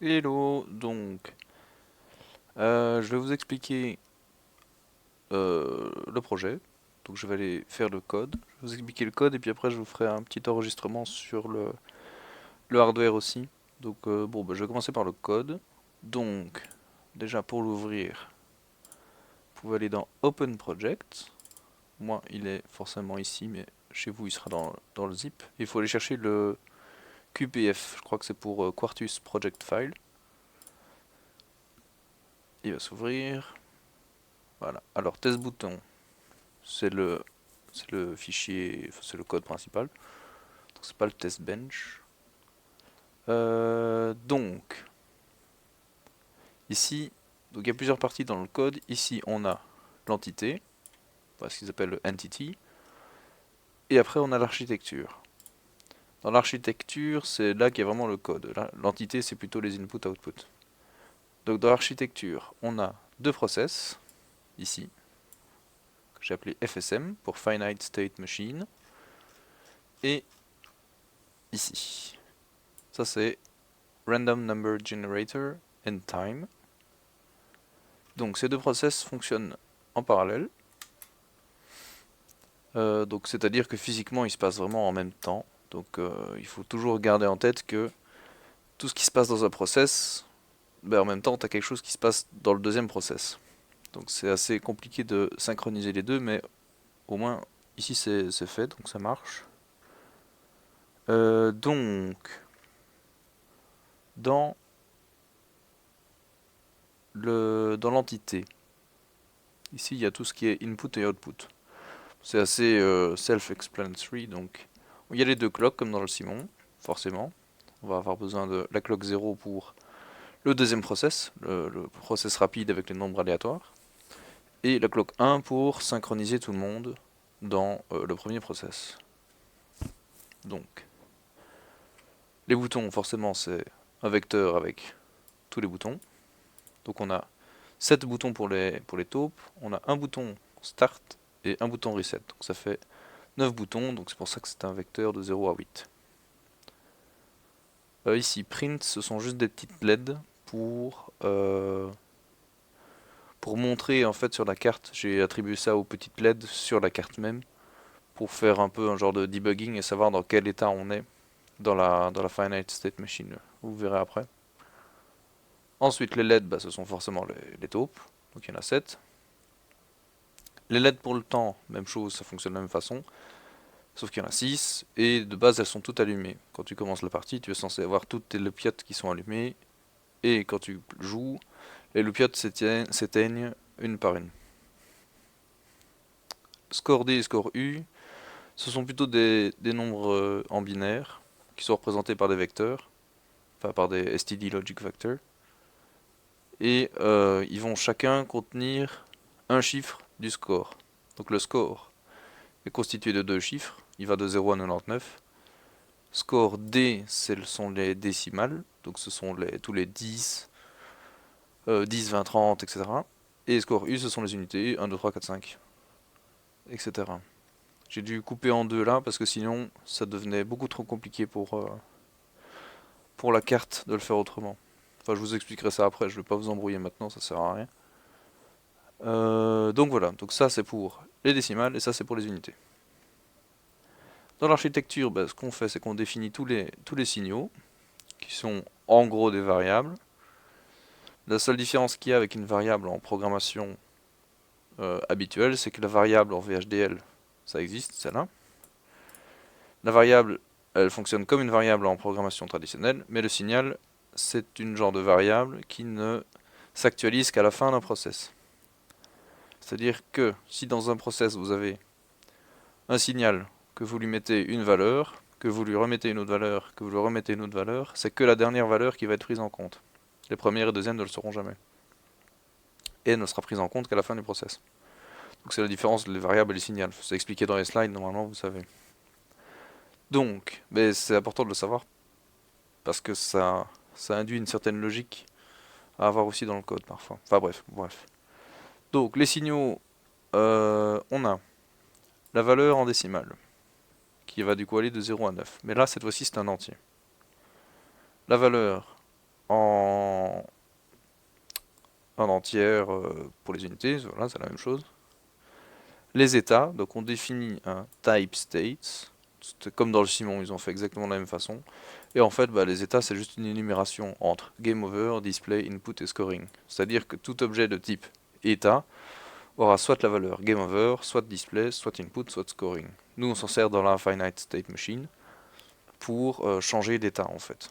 Hello, donc je vais vous expliquer le projet. Donc je vais aller faire le code. Je vais vous expliquer le code et puis après je vous ferai un petit enregistrement sur le hardware aussi. Donc bon, bah, je vais commencer par le code. Donc déjà pour l'ouvrir, vous pouvez aller dans Open Project. Moi il est forcément ici, mais chez vous il sera dans le zip. Il faut aller chercher le QPF, je crois que c'est pour Quartus Project File. Il va s'ouvrir. Voilà. Alors test bouton. C'est le fichier, enfin, c'est le code principal. Donc c'est pas le test bench. Donc ici, donc il y a plusieurs parties dans le code. Ici on a l'entité, voilà ce qu'ils appellent le entity, et après on a l'architecture. Dans l'architecture, c'est là qu'il y a vraiment le code. L'entité c'est plutôt les input-output. Donc dans l'architecture, on a deux process ici que j'ai appelé FSM pour Finite State Machine, et ici. Ça c'est Random Number Generator and Time. Donc ces deux process fonctionnent en parallèle. Donc c'est-à-dire que physiquement ils se passent vraiment en même temps. Donc il faut toujours garder en tête que tout ce qui se passe dans un process, ben, en même temps tu as quelque chose qui se passe dans le deuxième process. Donc c'est assez compliqué de synchroniser les deux, mais au moins ici c'est fait, donc ça marche. Donc dans dans l'entité, ici il y a tout ce qui est input et output. C'est assez self-explanatory, donc il y a les deux clocks comme dans le Simon, forcément. On va avoir besoin de la clock 0 pour le deuxième process, le process rapide avec les nombres aléatoires, et la clock 1 pour synchroniser tout le monde dans le premier process. Donc, les boutons, forcément, c'est un vecteur avec tous les boutons. Donc on a 7 boutons pour les taupes, on a un bouton start et un bouton reset. Donc ça fait 9 boutons, donc c'est pour ça que c'est un vecteur de 0 à 8. Ici, print, ce sont juste des petites LED pour montrer en fait sur la carte. J'ai attribué ça aux petites LED sur la carte même pour faire un peu un genre de debugging et savoir dans quel état on est dans la finite state machine. Vous verrez après. Ensuite, les LED, bah, ce sont forcément les taupes. Donc il y en a 7. Les LED pour le temps, même chose, ça fonctionne de la même façon. Sauf qu'il y en a 6. Et de base, elles sont toutes allumées. Quand tu commences la partie, tu es censé avoir toutes tes loupiottes qui sont allumées. Et quand tu joues, les loupiottes s'éteignent une par une. Score D et score U, ce sont plutôt des nombres en binaire qui sont représentés par des vecteurs, enfin par des std logic vectors. Et ils vont chacun contenir un chiffre du score. Donc le score est constitué de deux chiffres, il va de 0 à 99. Score D, ce sont les décimales, donc ce sont tous les 10, 10, 20, 30, etc. Et score U, ce sont les unités, 1, 2, 3, 4, 5, etc. J'ai dû couper en deux là, parce que sinon, ça devenait beaucoup trop compliqué pour la carte de le faire autrement. Enfin, je vous expliquerai ça après, je ne vais pas vous embrouiller maintenant, ça sert à rien. Donc voilà, donc ça c'est pour les décimales et ça c'est pour les unités. Dans l'architecture, bah, ce qu'on fait, c'est qu'on définit tous les signaux, qui sont en gros des variables. La seule différence qu'il y a avec une variable en programmation habituelle, c'est que la variable en VHDL, ça existe, celle-là. La variable, elle fonctionne comme une variable en programmation traditionnelle, mais le signal, c'est une genre de variable qui ne s'actualise qu'à la fin d'un process. C'est-à-dire que si dans un process vous avez un signal, que vous lui mettez une valeur, que vous lui remettez une autre valeur, que vous lui remettez une autre valeur, c'est que la dernière valeur qui va être prise en compte. Les premières et deuxièmes ne le seront jamais. Et elle ne sera prise en compte qu'à la fin du process. Donc c'est la différence entre les variables et les signaux. C'est expliqué dans les slides, normalement vous savez. Donc, mais c'est important de le savoir parce que ça induit une certaine logique à avoir aussi dans le code parfois. Enfin bref. Donc les signaux, on a la valeur en décimale, qui va du coup aller de 0 à 9. Mais là, cette fois-ci, c'est un entier. La valeur en, en entière pour les unités, voilà, c'est la même chose. Les états, donc on définit un type states, comme dans le Simon, ils ont fait exactement de la même façon. Et en fait, bah, les états, c'est juste une énumération entre game over, display, input et scoring. C'est-à-dire que tout objet de type état aura soit la valeur game over, soit display, soit input, soit scoring. Nous, on s'en sert dans la finite state machine pour changer d'état en fait.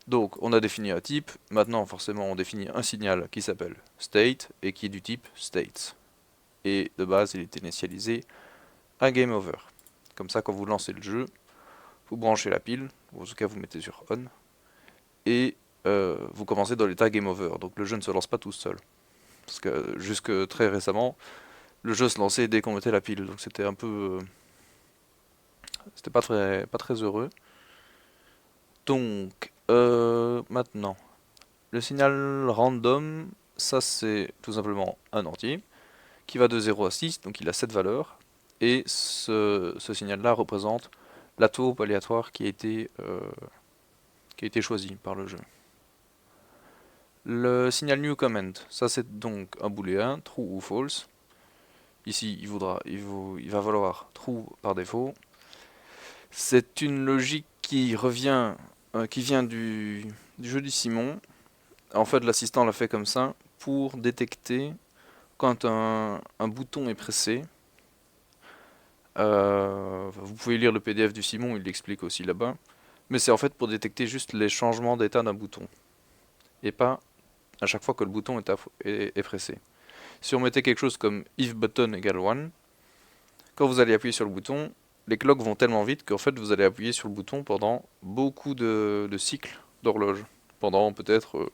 Donc, on a défini un type. Maintenant, forcément, on définit un signal qui s'appelle state et qui est du type states. Et de base, il est initialisé à game over. Comme ça, quand vous lancez le jeu, vous branchez la pile, ou en tout cas vous mettez sur on, et vous commencez dans l'état game over. Donc le jeu ne se lance pas tout seul. Parce que jusque très récemment, le jeu se lançait dès qu'on mettait la pile. Donc c'était un peu... c'était pas très heureux. Donc, maintenant, le signal random, ça c'est tout simplement un entier, qui va de 0 à 6, donc il a 7 valeurs. Et ce signal-là représente la tourbe aléatoire qui a été choisie par le jeu. Le signal new comment, ça c'est donc un booléen, true ou false. Ici, il va valoir true par défaut. C'est une logique qui vient du jeu du Simon. En fait, l'assistant l'a fait comme ça pour détecter quand un bouton est pressé. Vous pouvez lire le PDF du Simon, il l'explique aussi là-bas. Mais c'est en fait pour détecter juste les changements d'état d'un bouton. Et pas à chaque fois que le bouton est pressé. Si on mettait quelque chose comme if button égale 1, quand vous allez appuyer sur le bouton, les clocks vont tellement vite qu'en fait vous allez appuyer sur le bouton pendant beaucoup de cycles d'horloge. Pendant peut-être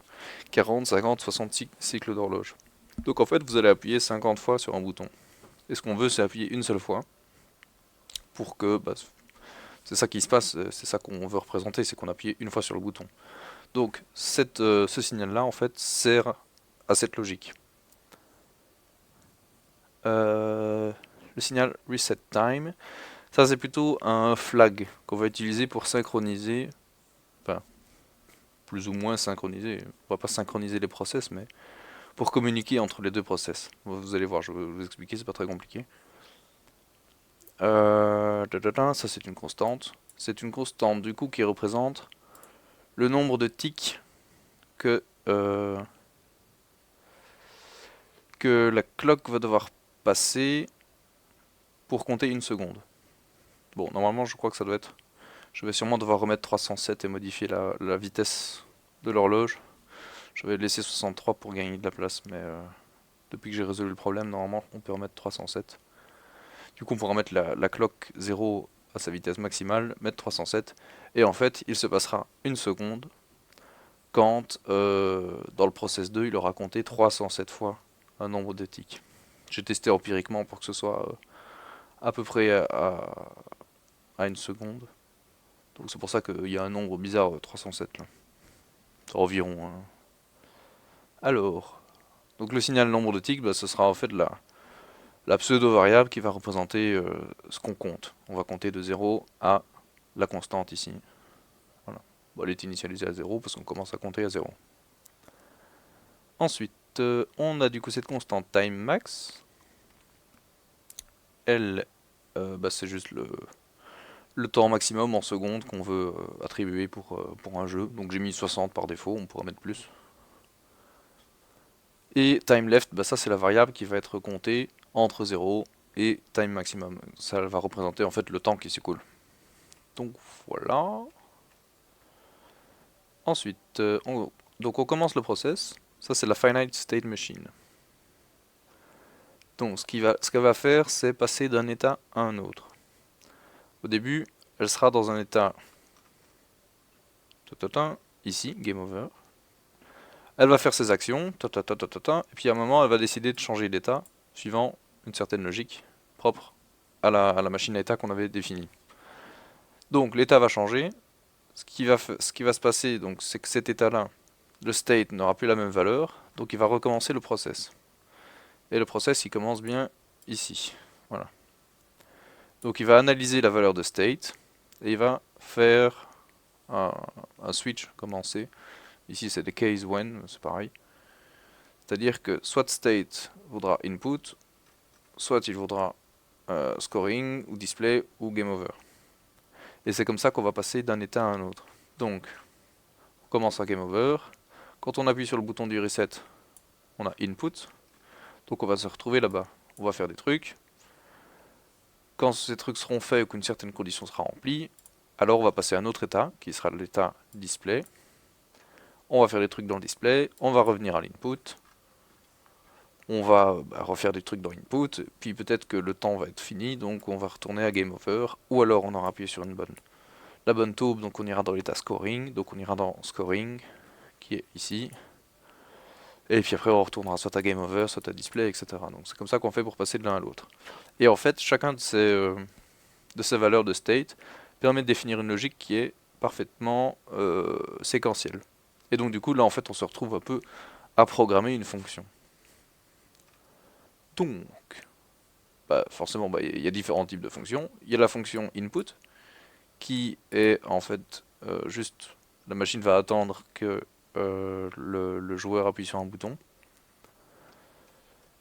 40, 50, 60 cycles d'horloge. Donc en fait vous allez appuyer 50 fois sur un bouton. Et ce qu'on veut c'est appuyer une seule fois pour que... Bah, c'est ça qui se passe, c'est ça qu'on veut représenter, c'est qu'on appuie une fois sur le bouton. Donc ce signal-là en fait sert à cette logique. Le signal reset time, ça c'est plutôt un flag qu'on va utiliser pour synchroniser, enfin plus ou moins synchroniser, on va pas synchroniser les process, mais pour communiquer entre les deux process. Vous allez voir, je vais vous expliquer, c'est pas très compliqué. Ça c'est une constante. C'est une constante du coup qui représente le nombre de ticks que la clock va devoir passer pour compter une seconde. Bon, normalement je crois que ça doit être... Je vais sûrement devoir remettre 307 et modifier la vitesse de l'horloge. Je vais laisser 63 pour gagner de la place, mais depuis que j'ai résolu le problème, normalement on peut remettre 307. Du coup on pourra mettre la clock 0 à sa vitesse maximale, mettre 307, et en fait il se passera une seconde quand dans le process 2 il aura compté 307 fois un nombre de ticks. J'ai testé empiriquement pour que ce soit à peu près à une seconde. Donc c'est pour ça qu'il y a un nombre bizarre 307 là. Environ. Hein. Alors, donc le signal nombre de ticks, bah, ce sera en fait la pseudo-variable qui va représenter ce qu'on compte. On va compter de 0 à la constante ici. Voilà. Bon, elle est initialisée à 0 parce qu'on commence à compter à 0. Ensuite, on a du coup cette constante time max. Elle, bah, c'est juste le temps maximum en secondes qu'on veut attribuer pour un jeu. Donc j'ai mis 60 par défaut, on pourrait mettre plus. Et time left, bah ça c'est la variable qui va être comptée entre 0 et time maximum. Ça va représenter en fait le temps qui s'écoule. Donc voilà. Ensuite, donc on commence le process. Ça c'est la finite state machine. Donc ce qu'elle va faire, c'est passer d'un état à un autre. Au début, elle sera dans un état ici, game over. Elle va faire ses actions, et puis à un moment, elle va décider de changer d'état, suivant une certaine logique propre à la machine à état qu'on avait définie. Donc l'état va changer. Ce qui va se passer, donc, c'est que cet état-là, le state, n'aura plus la même valeur, donc il va recommencer le process. Et le process, il commence bien ici. Voilà. Donc il va analyser la valeur de state, et il va faire un switch comme en C. Ici c'est des case when, c'est pareil. C'est-à-dire que soit state vaudra input, soit il vaudra scoring, ou display, ou game over. Et c'est comme ça qu'on va passer d'un état à un autre. Donc, on commence à game over. Quand on appuie sur le bouton du reset, on a input. Donc on va se retrouver là-bas. On va faire des trucs. Quand ces trucs seront faits ou qu'une certaine condition sera remplie, alors on va passer à un autre état, qui sera l'état display. On va faire des trucs dans le display, on va revenir à l'input. On va refaire des trucs dans input, puis peut-être que le temps va être fini, donc on va retourner à game over, ou alors on aura appuyé sur la bonne taupe, donc on ira dans l'état scoring, donc on ira dans scoring, qui est ici. Et puis après on retournera soit à game over, soit à display, etc. Donc c'est comme ça qu'on fait pour passer de l'un à l'autre. Et en fait, chacun de ces valeurs de state permet de définir une logique qui est parfaitement séquentielle. Et donc du coup là en fait on se retrouve un peu à programmer une fonction. Donc, forcément il y a différents types de fonctions. Il y a la fonction input qui est en fait juste la machine va attendre que le joueur appuie sur un bouton.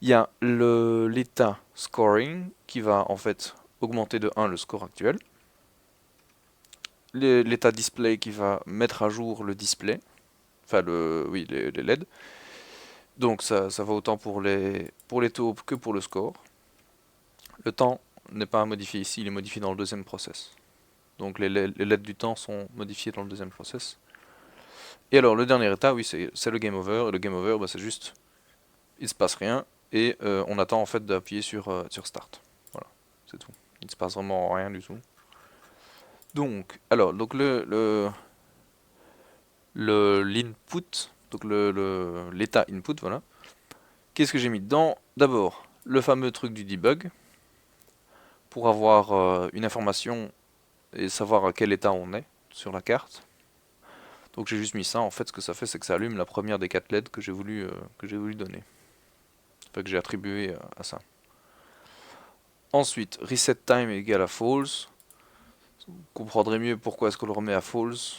Il y a l'état scoring qui va en fait augmenter de 1 le score actuel. L'état display qui va mettre à jour le display, enfin les LED. Donc ça va autant pour les taupes que pour le score. Le temps n'est pas modifié ici, il est modifié dans le deuxième process. Donc les LED du temps sont modifiés dans le deuxième process. Et alors le dernier état, oui, c'est le game over. Et le game over, c'est juste, il ne se passe rien et on attend en fait d'appuyer sur start. Voilà, c'est tout. Il ne se passe vraiment rien du tout. Donc, alors, donc l'input, donc l'état input, voilà. Qu'est-ce que j'ai mis dedans? D'abord, le fameux truc du debug, pour avoir une information et savoir à quel état on est sur la carte. Donc j'ai juste mis ça, en fait ce que ça fait c'est que ça allume la première des 4 LED que j'ai voulu donner. Enfin que j'ai attribué à ça. Ensuite, reset time est égal à false. Vous comprendrez mieux pourquoi est-ce qu'on le remet à false.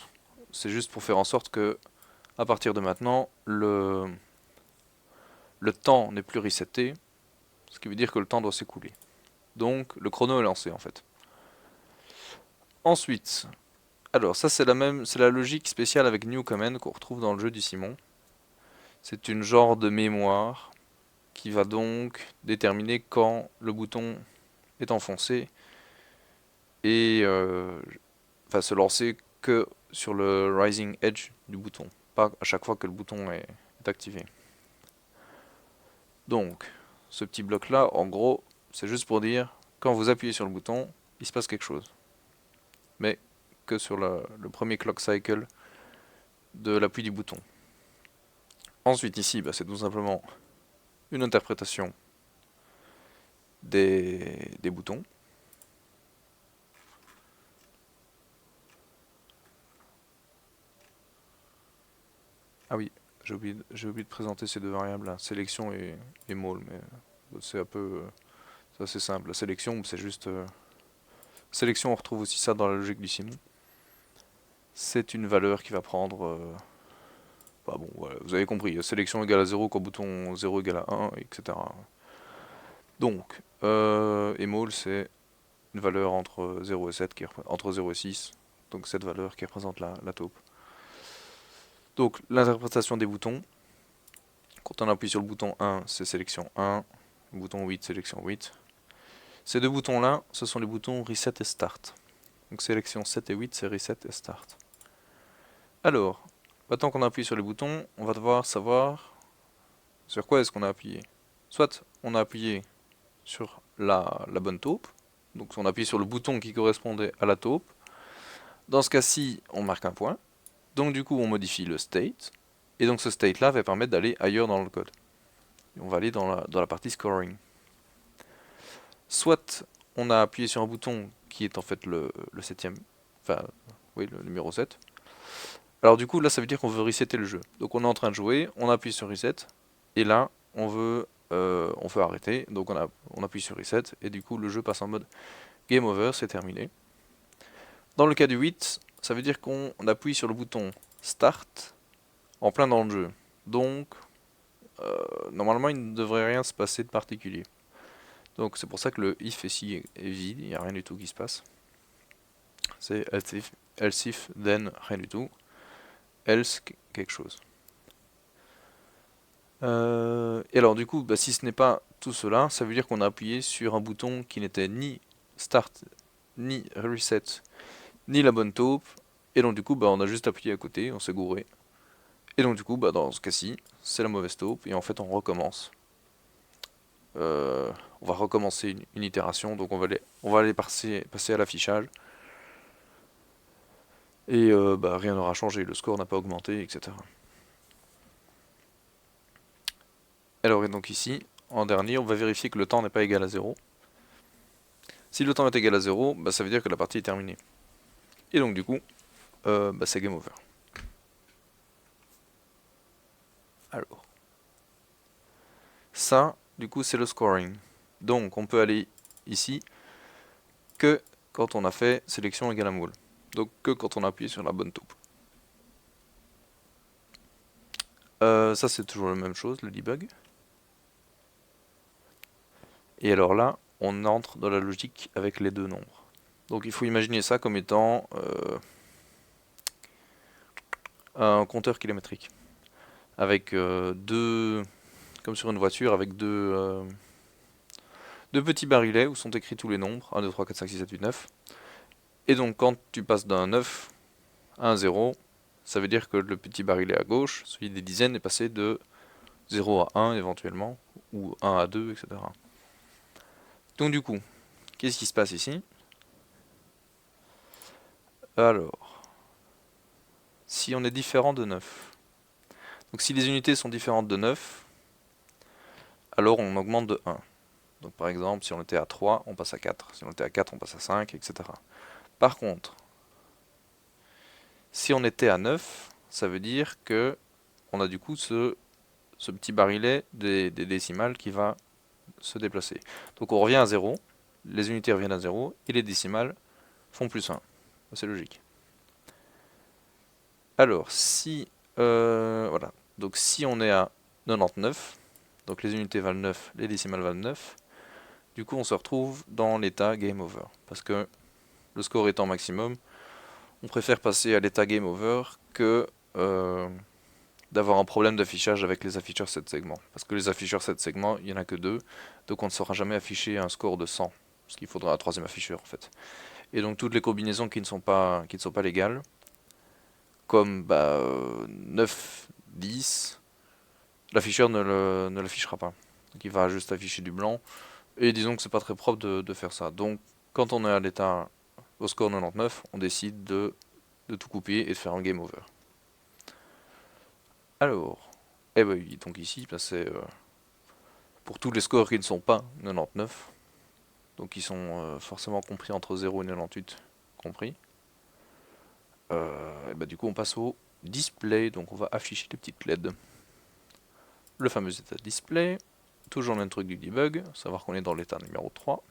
C'est juste pour faire en sorte que, à partir de maintenant, le temps n'est plus reseté, ce qui veut dire que le temps doit s'écouler. Donc le chrono est lancé en fait. Ensuite, alors ça c'est la logique spéciale avec new command qu'on retrouve dans le jeu du Simon. C'est une genre de mémoire qui va donc déterminer quand le bouton est enfoncé et va se lancer que sur le rising edge du bouton, pas à chaque fois que le bouton est activé. Donc, ce petit bloc là, en gros, c'est juste pour dire, quand vous appuyez sur le bouton, il se passe quelque chose. Mais que sur le premier clock cycle de l'appui du bouton. Ensuite, ici, c'est tout simplement une interprétation des boutons. Ah oui, j'ai oublié de présenter ces deux variables là, sélection et mall, mais c'est un peu c'est assez simple. La sélection, c'est juste sélection, on retrouve aussi ça dans la logique du Simon. C'est une valeur qui va prendre bon, voilà, vous avez compris, sélection égale à 0 quand bouton 0 égale à 1, etc. Donc, mall, c'est une valeur entre 0 et 7, entre 0 et 6, donc cette valeur qui représente la taupe. Donc, l'interprétation des boutons, quand on appuie sur le bouton 1, c'est sélection 1, le bouton 8, sélection 8. Ces deux boutons-là, ce sont les boutons reset et start. Donc sélection 7 et 8, c'est reset et start. Alors, maintenant qu'on a appuyé sur les boutons, on va devoir savoir sur quoi est-ce qu'on a appuyé. Soit on a appuyé sur la bonne taupe, donc on appuie sur le bouton qui correspondait à la taupe. Dans ce cas-ci, on marque un point. Donc du coup, on modifie le state. Et donc ce state-là va permettre d'aller ailleurs dans le code. Et on va aller dans la partie scoring. Soit on a appuyé sur un bouton qui est en fait le septième, enfin, oui, le numéro 7. Alors du coup, là, ça veut dire qu'on veut resetter le jeu. Donc on est en train de jouer, on appuie sur reset, et là, on veut arrêter. Donc on appuie sur reset, et du coup, le jeu passe en mode game over, c'est terminé. Dans le cas du 8, ça veut dire qu'on appuie sur le bouton Start en plein dans le jeu. Donc, normalement, il ne devrait rien se passer de particulier. Donc, c'est pour ça que le if ici est vide, il n'y a rien du tout qui se passe. C'est else if, then rien du tout, else quelque chose. Et alors, du coup, bah, si ce n'est pas tout cela, ça veut dire qu'on a appuyé sur un bouton qui n'était ni Start, ni Reset, ni la bonne taupe. Et donc, du coup, bah, on a juste appuyé à côté, on s'est gouré. Et donc du coup, bah, dans ce cas-ci, c'est la mauvaise taupe, et en fait on recommence. Euh, on va recommencer une itération, donc on va aller passer à l'affichage. Et bah, rien n'aura changé, le score n'a pas augmenté, etc. Alors et donc ici, en dernier, on va vérifier que le temps n'est pas égal à 0. Si le temps est égal à 0, bah, ça veut dire que la partie est terminée. Et donc du coup, bah, c'est game over. Alors, ça, du coup, c'est le scoring. Donc on peut aller ici que quand on a fait sélection égale à moule. Donc que quand on a appuyé sur la bonne taupe. Ça c'est toujours la même chose, le debug. Et alors là, on entre dans la logique avec les deux nombres. Donc il faut imaginer ça comme étant un compteur kilométrique. Avec deux, comme sur une voiture, avec deux petits barilets où sont écrits tous les nombres, 1, 2, 3, 4, 5, 6, 7, 8, 9. Et donc quand tu passes d'un 9 à un 0, ça veut dire que le petit barillet à gauche, celui des dizaines, est passé de 0 à 1 éventuellement, ou 1 à 2, etc. Donc du coup, qu'est-ce qui se passe ici? Alors, si on est différent de 9, donc si les unités sont différentes de 9, alors on augmente de 1. Donc par exemple, si on était à 3, on passe à 4. Si on était à 4, on passe à 5, etc. Par contre, si on était à 9, ça veut dire que on a du coup ce petit barillet des décimales qui va se déplacer. Donc on revient à 0, les unités reviennent à 0, et les décimales font plus 1. C'est logique. Alors, si... voilà. Donc si on est à 99, donc les unités valent 9, les décimales valent 9, du coup on se retrouve dans l'état game over. Parce que le score étant maximum, on préfère passer à l'état game over que d'avoir un problème d'affichage avec les afficheurs 7 segments. Parce que les afficheurs 7 segments, il n'y en a que 2, donc on ne saura jamais afficher un score de 100. Parce qu'il faudra un troisième afficheur en fait. Et donc toutes les combinaisons qui ne sont pas légales, comme 9, 10, l'afficheur ne l'affichera pas. Donc il va juste afficher du blanc. Et disons que c'est pas très propre de faire ça. Donc quand on est à l'état au score 99, on décide de tout couper et de faire un game over. Alors, eh ben oui, donc ici, bah, c'est pour tous les scores qui ne sont pas 99, donc qui sont forcément compris entre 0 et 98 compris. Et bah, du coup on passe au display, donc on va afficher les petites LED. Le fameux état display, toujours le même truc du debug, savoir qu'on est dans l'état numéro 3.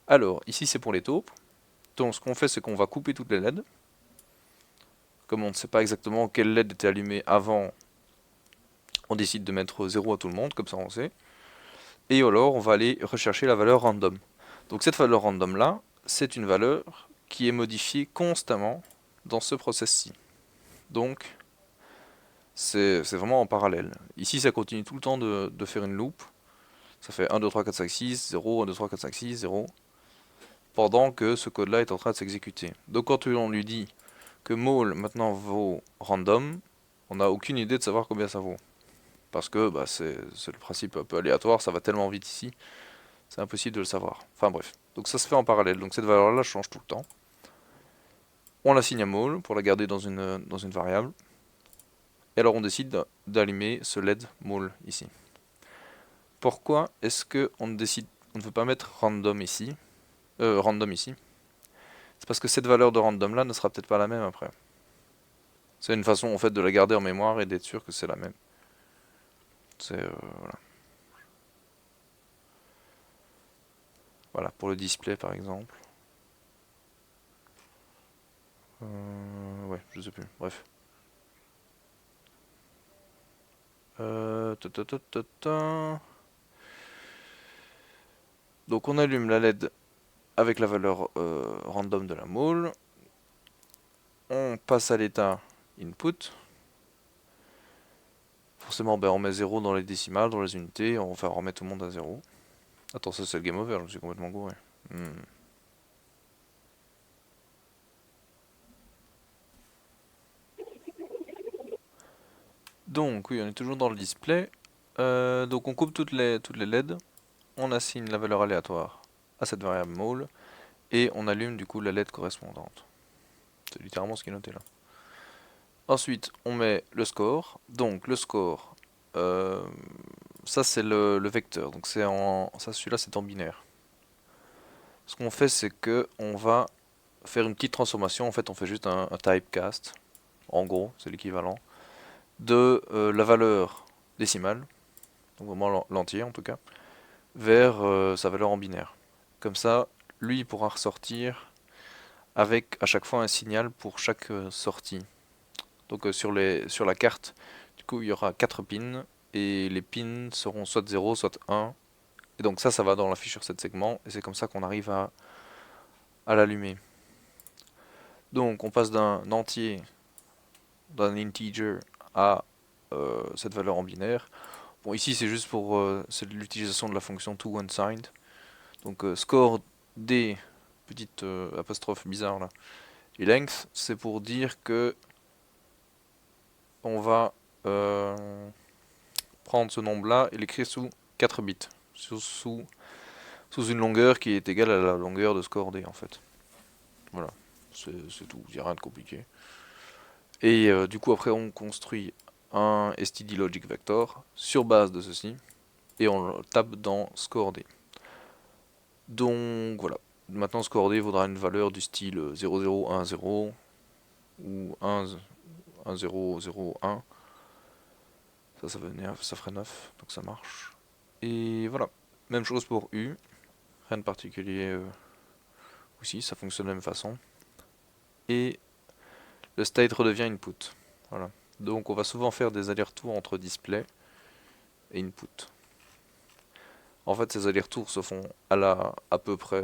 Alors, ici c'est pour les taupes. Donc ce qu'on fait, c'est qu'on va couper toutes les LED. Comme on ne sait pas exactement quelle LED était allumée avant, on décide de mettre 0 à tout le monde, comme ça on sait. Et alors, on va aller rechercher la valeur random. Donc cette valeur random là, c'est une valeur qui est modifiée constamment dans ce process-ci. Donc, c'est vraiment en parallèle. Ici, ça continue tout le temps de faire une loop. Ça fait 1, 2, 3, 4, 5, 6, 0, 1, 2, 3, 4, 5, 6, 0. Pendant que ce code-là est en train de s'exécuter. Donc quand on lui dit que mole maintenant vaut random, on n'a aucune idée de savoir combien ça vaut. Parce que bah, c'est le principe un peu aléatoire, ça va tellement vite ici, c'est impossible de le savoir. Enfin bref, donc ça se fait en parallèle, donc cette valeur-là change tout le temps. On l'assigne à mole pour la garder dans une variable. Et alors on décide d'allumer ce LED mole ici. Pourquoi est-ce qu'on on ne veut pas mettre random ici, c'est parce que cette valeur de random là ne sera peut-être pas la même après. C'est une façon en fait de la garder en mémoire et d'être sûr que c'est la même. C'est voilà. Voilà pour le display par exemple. Ouais, je sais plus, bref. Ta, ta, ta, ta, ta. Donc on allume la LED avec la valeur random de la moule. On passe à l'état input. Forcément, ben, on met 0 dans les décimales, dans les unités, on va remettre tout le monde à 0. Attends, ça c'est le game over, je suis complètement gouré. Donc oui, on est toujours dans le display. Donc on coupe toutes les LED, on assigne la valeur aléatoire à cette variable mole, et on allume du coup la LED correspondante. C'est littéralement ce qui est noté là. Ensuite, on met le score. Donc le score, ça c'est le vecteur. Donc celui-là c'est en binaire. Ce qu'on fait, c'est que on va faire une petite transformation. En fait, on fait juste un typecast. En gros, c'est l'équivalent de la valeur décimale, donc vraiment l'entier en tout cas, vers sa valeur en binaire. Comme ça, lui il pourra ressortir avec à chaque fois un signal pour chaque sortie. Donc sur la carte, du coup il y aura 4 pins et les pins seront soit 0, soit 1. Et donc ça va dans la fiche sur 7 segments et c'est comme ça qu'on arrive à l'allumer. Donc on passe d'un entier, d'un integer à cette valeur en binaire. Bon ici c'est juste pour l'utilisation de la fonction toOneSigned. Donc score D, petite apostrophe bizarre là, et length, c'est pour dire que on va prendre ce nombre-là et l'écrire sous 4 bits, sous une longueur qui est égale à la longueur de score D en fait. Voilà, c'est tout, il n'y a rien de compliqué. Et du coup après on construit un std logic vector sur base de ceci et on le tape dans score D. Donc voilà, maintenant score D vaudra une valeur du style 0010 ou 1001. Ça ferait 9, donc ça marche. Et voilà, même chose pour U, rien de particulier aussi, ça fonctionne de la même façon. Et le state redevient input. Voilà. Donc on va souvent faire des allers-retours entre display et input. En fait, ces allers-retours se font à peu près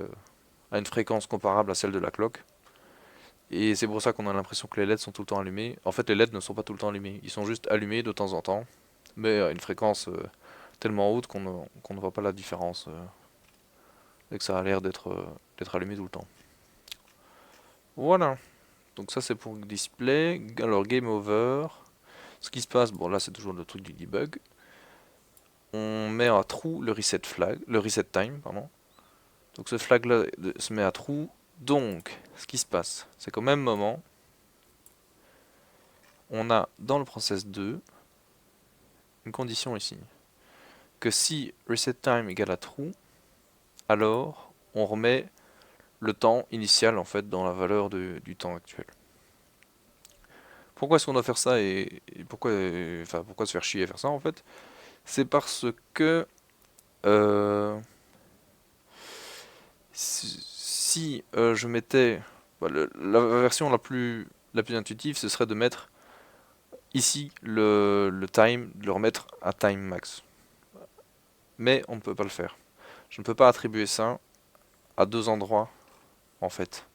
à une fréquence comparable à celle de la clock. Et c'est pour ça qu'on a l'impression que les LED sont tout le temps allumés. En fait, les LED ne sont pas tout le temps allumés, ils sont juste allumés de temps en temps, mais à une fréquence tellement haute qu'on ne voit pas la différence et que ça a l'air d'être allumé tout le temps. Voilà, donc ça c'est pour le display. Alors game over, ce qui se passe, bon là c'est toujours le truc du debug. On met à true le reset time, pardon. Donc ce flag là se met à true. Donc ce qui se passe, c'est qu'au même moment, on a dans le process 2 une condition ici, que si reset time égale à true, alors on remet le temps initial en fait dans la valeur du temps actuel. Pourquoi est-ce qu'on doit faire ça et pourquoi se faire chier à faire ça en fait? C'est parce que si je mettais la version la plus intuitive, ce serait de mettre ici le time, de le remettre à time max. Mais on ne peut pas le faire. Je ne peux pas attribuer ça à deux endroits en fait.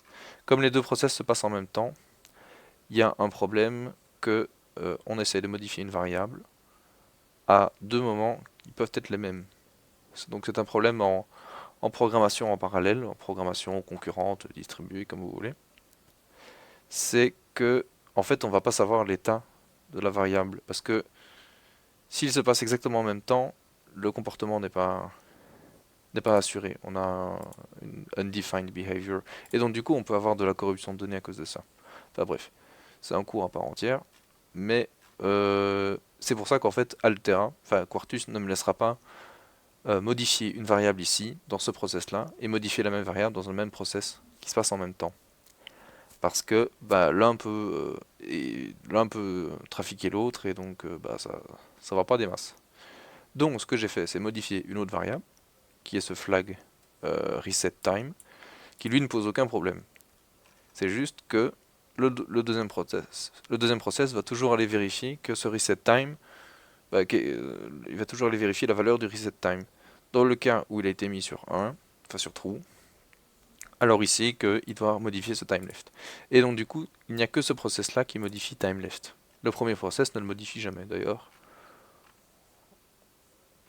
Comme les deux process se passent en même temps, il y a un problème que on essaie de modifier une variable à deux moments qui peuvent être les mêmes. Donc c'est un problème en programmation en parallèle, en programmation concurrente, distribuée, comme vous voulez. C'est que, en fait, on va pas savoir l'état de la variable. Parce que s'il se passe exactement en même temps, le comportement n'est pas assuré. On a une undefined behavior. Et donc, du coup, on peut avoir de la corruption de données à cause de ça. Enfin, bref, c'est un cours à part entière. Mais c'est pour ça qu'en fait, Altera, enfin, Quartus ne me laissera pas modifier une variable ici, dans ce process-là, et modifier la même variable dans le même process qui se passe en même temps. Parce que bah, l'un peut trafiquer l'autre, et donc bah, ça va pas des masses. Donc ce que j'ai fait, c'est modifier une autre variable, qui est ce flag reset time, qui lui ne pose aucun problème. C'est juste que le deuxième process va toujours aller vérifier que ce reset time, il va toujours aller vérifier la valeur du reset time. Dans le cas où il a été mis sur 1, enfin sur true, alors ici qu'il doit modifier ce time left. Et donc du coup, il n'y a que ce process là qui modifie time left. Le premier process ne le modifie jamais d'ailleurs.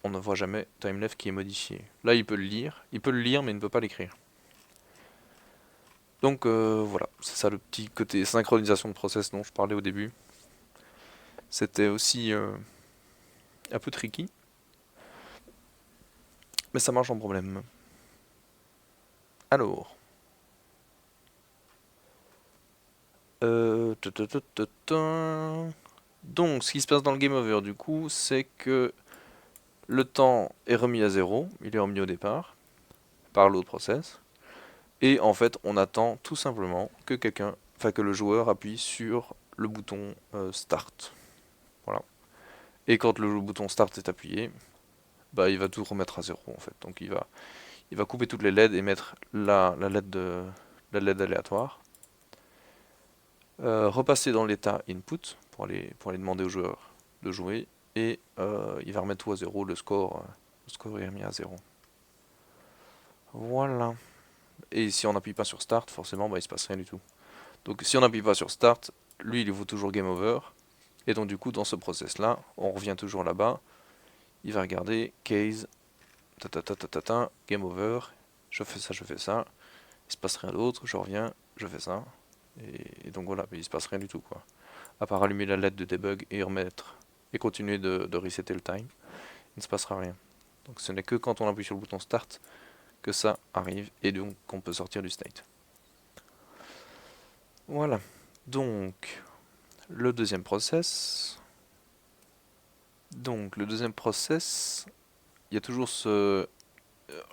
On ne voit jamais time left qui est modifié. Là il peut le lire mais il ne peut pas l'écrire. Donc voilà, c'est ça le petit côté synchronisation de process dont je parlais au début. C'était aussi un peu tricky, mais ça marche sans problème. Alors, donc ce qui se passe dans le game over du coup, c'est que le temps est remis à 0, il est remis au départ, par l'autre process, et en fait on attend tout simplement que que le joueur appuie sur le bouton start. Voilà. Et quand le bouton start est appuyé, bah il va tout remettre à 0 en fait. Donc il va couper toutes les LED et mettre la LED aléatoire. Repasser dans l'état input pour aller demander au joueur de jouer, et il va remettre tout à 0, le score est remis à 0. Voilà. Et si on n'appuie pas sur start, forcément, bah, il se passe rien du tout. Donc si on n'appuie pas sur start, lui il vaut toujours game over. Et donc du coup dans ce process là, on revient toujours là-bas. Il va regarder case, game over. Je fais ça. Il se passe rien d'autre. Je reviens, je fais ça. Et donc voilà, mais il se passe rien du tout quoi. À part allumer la LED de debug et remettre et continuer de resetter le time, il ne se passera rien. Donc ce n'est que quand on appuie sur le bouton start que ça arrive et donc qu'on peut sortir du state. Voilà. Donc le deuxième process. Il y a toujours ce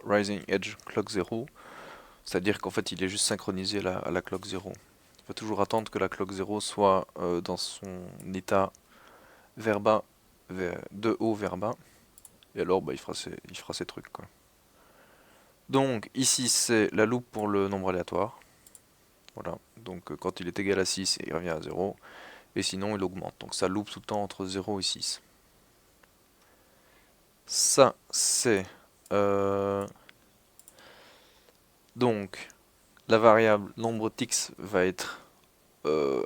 Rising Edge Clock 0, c'est-à-dire qu'en fait il est juste synchronisé à la clock 0. Il va toujours attendre que la clock 0 soit dans son état vers bas, de haut vers bas, et alors bah, il fera ses trucs quoi. Donc ici c'est la loupe pour le nombre aléatoire. Voilà, donc quand il est égal à 6, il revient à 0, et sinon il augmente. Donc ça loupe tout le temps entre 0 et 6. Ça c'est donc la variable nombre tix va être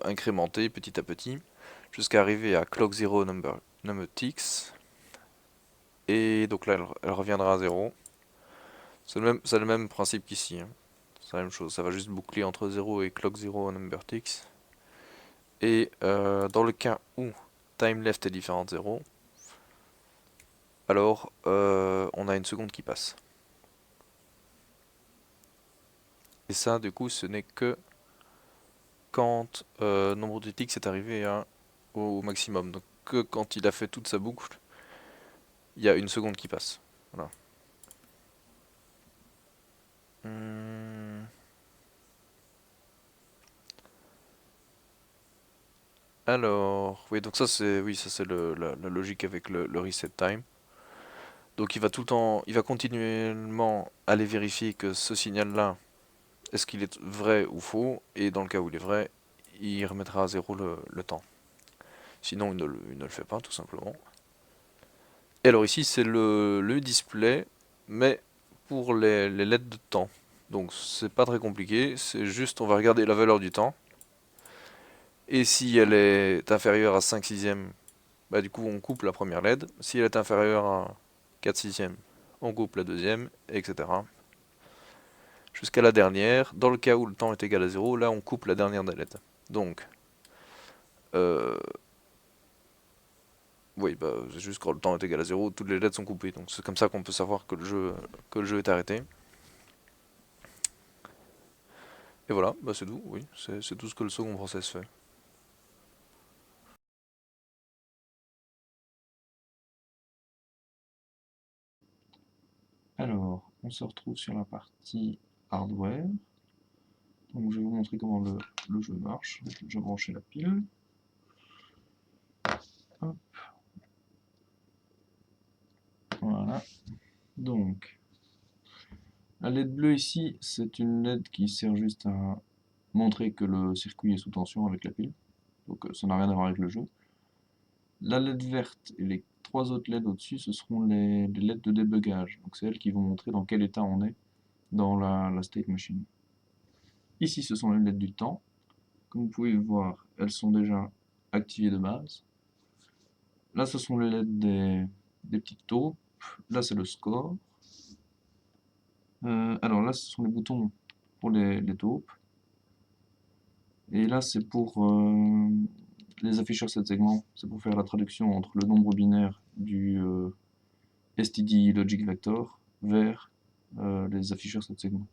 incrémentée petit à petit jusqu'à arriver à clock 0 number tix, et donc là elle reviendra à 0. C'est le même principe qu'ici, hein. C'est la même chose, ça va juste boucler entre 0 et clock 0 number tix. Et dans le cas où time left est différent de 0, alors on a une seconde qui passe. Et ça du coup ce n'est que quand nombre de ticks est arrivé au maximum. Donc que quand il a fait toute sa boucle, il y a une seconde qui passe. Voilà. Alors, oui, donc ça c'est la logique avec le reset time. Donc il va tout le temps, il va continuellement aller vérifier que ce signal-là, est-ce qu'il est vrai ou faux, et dans le cas où il est vrai, il remettra à 0 le temps. Sinon il ne le fait pas tout simplement. Et alors ici c'est le display, mais pour les LED de temps. Donc c'est pas très compliqué, c'est juste on va regarder la valeur du temps. Et si elle est inférieure à 5 sixièmes, bah du coup on coupe la première LED. Si elle est inférieure à 4 sixièmes, on coupe la deuxième, etc. Jusqu'à la dernière. Dans le cas où le temps est égal à 0, là on coupe la dernière des LED. Donc, oui, bah, c'est juste quand le temps est égal à 0, toutes les LED sont coupées. Donc c'est comme ça qu'on peut savoir que le jeu est arrêté. Et voilà, bah c'est tout, oui, c'est tout ce que le second process fait. Alors, on se retrouve sur la partie hardware. Donc je vais vous montrer comment le jeu marche. Je vais déjà brancher la pile. Hop. Voilà. Donc, la LED bleue ici, c'est une LED qui sert juste à montrer que le circuit est sous tension avec la pile. Donc ça n'a rien à voir avec le jeu. La LED verte et les 3 autres LED au-dessus, ce seront les LED de débugage. Donc c'est elles qui vont montrer dans quel état on est dans la state machine. Ici, ce sont les LED du temps. Comme vous pouvez le voir, elles sont déjà activées de base. Là, ce sont les LED des petites taupes. Là, c'est le score. Alors là, ce sont les boutons pour les taupes. Et là, c'est pour les afficheurs 7 segments. C'est pour faire la traduction entre le nombre binaire du STD Logic Vector vers les afficheurs 7 segments.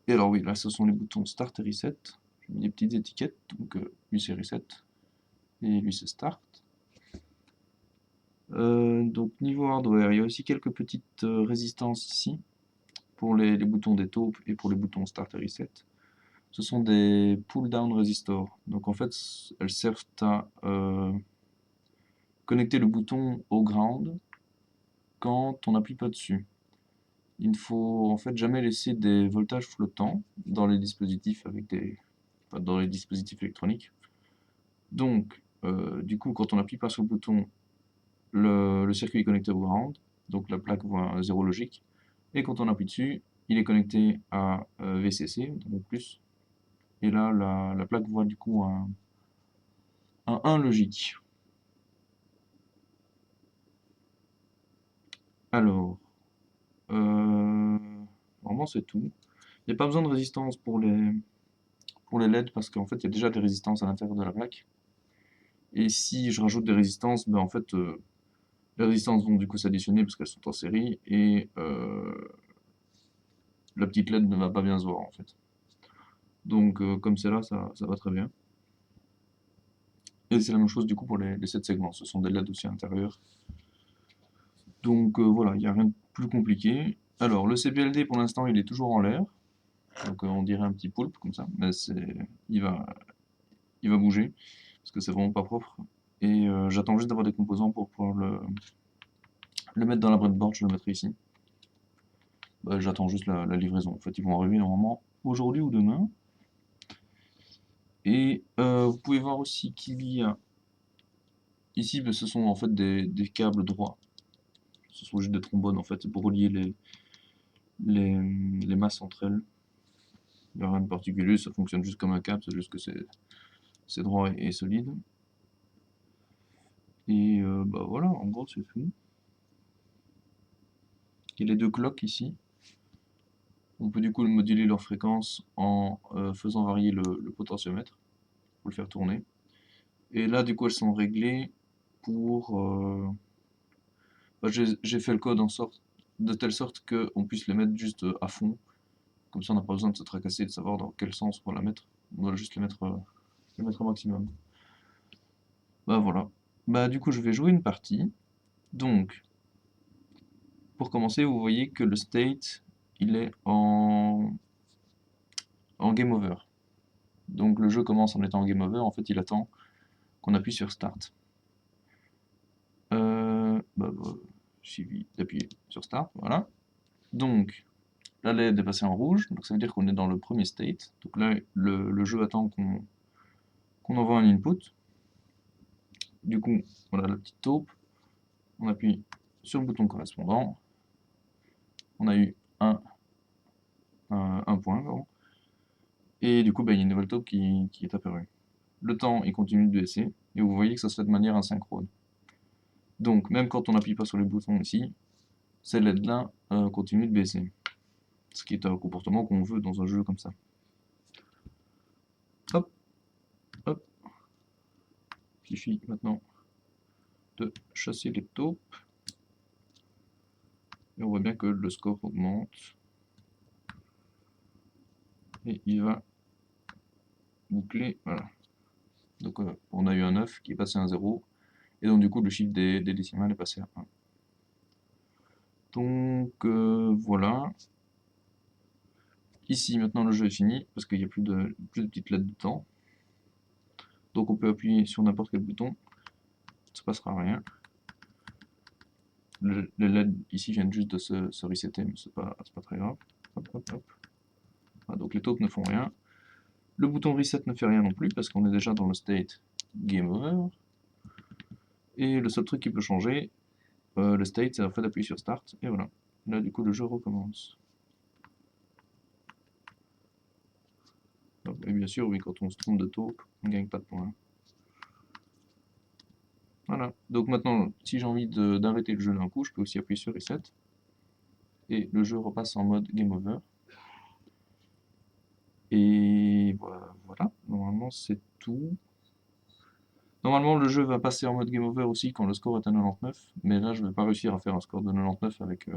Et alors oui, là, ce sont les boutons Start et Reset. J'ai mis des petites étiquettes. Donc lui, c'est Reset. Et lui, c'est Start. Donc niveau hardware, il y a aussi quelques petites résistances ici pour les boutons des taupes et pour les boutons Start et Reset. Ce sont des pull-down resistors. Donc en fait, elles servent à connecter le bouton au ground quand on n'appuie pas dessus. Il ne faut en fait jamais laisser des voltages flottants dans les dispositifs dans les dispositifs électroniques. Donc, du coup, quand on n'appuie pas sur le bouton, le circuit est connecté au ground, donc la plaque voit un 0 logique. Et quand on appuie dessus, il est connecté à VCC, donc plus. Et là, la plaque voit du coup un 1 logique. Alors, vraiment c'est tout. Il n'y a pas besoin de résistance pour les LED parce qu'en fait il y a déjà des résistances à l'intérieur de la plaque. Et si je rajoute des résistances, ben en fait les résistances vont du coup s'additionner parce qu'elles sont en série et la petite LED ne va pas bien se voir en fait. Donc comme c'est là, ça va très bien. Et c'est la même chose du coup pour les 7 segments, ce sont des LED aussi à l'intérieur. Donc voilà, il n'y a rien de plus compliqué. Alors le CPLD pour l'instant il est toujours en l'air, donc on dirait un petit poulpe comme ça, mais il va, il va bouger, parce que c'est vraiment pas propre. Et j'attends juste d'avoir des composants pour pouvoir le mettre dans la breadboard, je le mettrai ici. Bah, j'attends juste la livraison. En fait, ils vont arriver normalement aujourd'hui ou demain. Et vous pouvez voir aussi qu'il y a ici, bah, ce sont en fait des câbles droits. Ce sont juste des trombones en fait pour relier les, les masses entre elles. Il n'y a rien de particulier, ça fonctionne juste comme un câble, c'est juste que c'est droit et solide. Et bah voilà, en gros c'est tout. Il y a les deux clocks ici. On peut du coup moduler leur fréquence en faisant varier le potentiomètre pour le faire tourner. Et là, du coup, elles sont réglées pour. Bah, j'ai fait le code de telle sorte qu'on puisse les mettre juste à fond. Comme ça, on n'a pas besoin de se tracasser et de savoir dans quel sens on va la mettre. On doit juste les mettre au maximum. Bah voilà. Bah du coup, je vais jouer une partie. Donc, pour commencer, vous voyez que le state, il est en game over. Donc le jeu commence en étant en game over. En fait, il attend qu'on appuie sur Start. Suivi d'appuyer sur Start, voilà. Donc, la LED est passée en rouge, donc ça veut dire qu'on est dans le premier state. Donc là, le jeu attend qu'on envoie un input. Du coup, voilà la petite taupe. On appuie sur le bouton correspondant. On a eu un point, pardon. Et du coup, bah, il y a une nouvelle taupe qui est apparue. Le temps, il continue de baisser, et vous voyez que ça se fait de manière asynchrone. Donc, même quand on n'appuie pas sur les boutons ici, ces LED-là continuent de baisser. Ce qui est un comportement qu'on veut dans un jeu comme ça. Hop, hop. Il suffit maintenant de chasser les taupes. Et on voit bien que le score augmente. Et il va boucler. Voilà. Donc on a eu un 9 qui est passé à un 0. Et donc du coup le chiffre des décimales est passé à 1. Donc voilà. Ici maintenant le jeu est fini parce qu'il n'y a plus de petites lettres de temps. Donc on peut appuyer sur n'importe quel bouton. Ça ne passera rien. Les LED ici viennent juste de se resetter, mais c'est pas très grave. Hop, hop, hop. Ah, donc Donc les taupes ne font rien. Le bouton reset ne fait rien non plus parce qu'on est déjà dans le state game over. Et le seul truc qui peut changer, le state, c'est en fait d'appuyer sur start. Et voilà. Là, du coup, le jeu recommence. Et bien sûr, oui, quand on se trompe de taupe, on ne gagne pas de points. Voilà. Donc maintenant, si j'ai envie d'arrêter le jeu d'un coup, je peux aussi appuyer sur reset. Et le jeu repasse en mode game over. Et voilà, normalement c'est tout. Normalement le jeu va passer en mode game over aussi quand le score est à 99, mais là je vais pas réussir à faire un score de 99 avec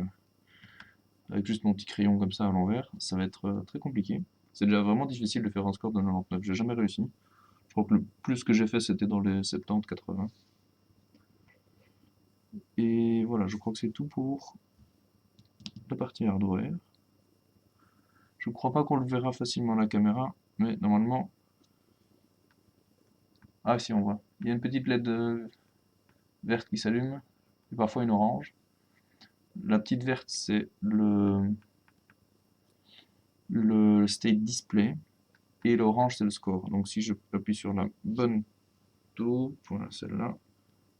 juste mon petit crayon comme ça à l'envers. Ça va être très compliqué. C'est déjà vraiment difficile de faire un score de 99, j'ai jamais réussi. Je crois que le plus que j'ai fait c'était dans les 70-80. Et voilà, je crois que c'est tout pour la partie hardware. Je crois pas qu'on le verra facilement à la caméra, mais normalement... Ah si, on voit. Il y a une petite LED verte qui s'allume, et parfois une orange. La petite verte, c'est le state display, et l'orange, c'est le score. Donc si je appuie sur la bonne taupe, voilà, celle-là,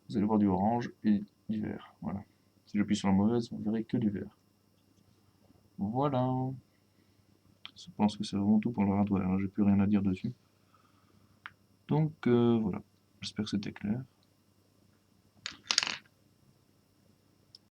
vous allez voir du orange et du vert. Voilà. Si j'appuie sur la mauvaise, vous verrez que du vert. Voilà. Je pense que c'est vraiment tout pour le hardware, hein. J'ai plus rien à dire dessus. Donc voilà. J'espère que c'était clair.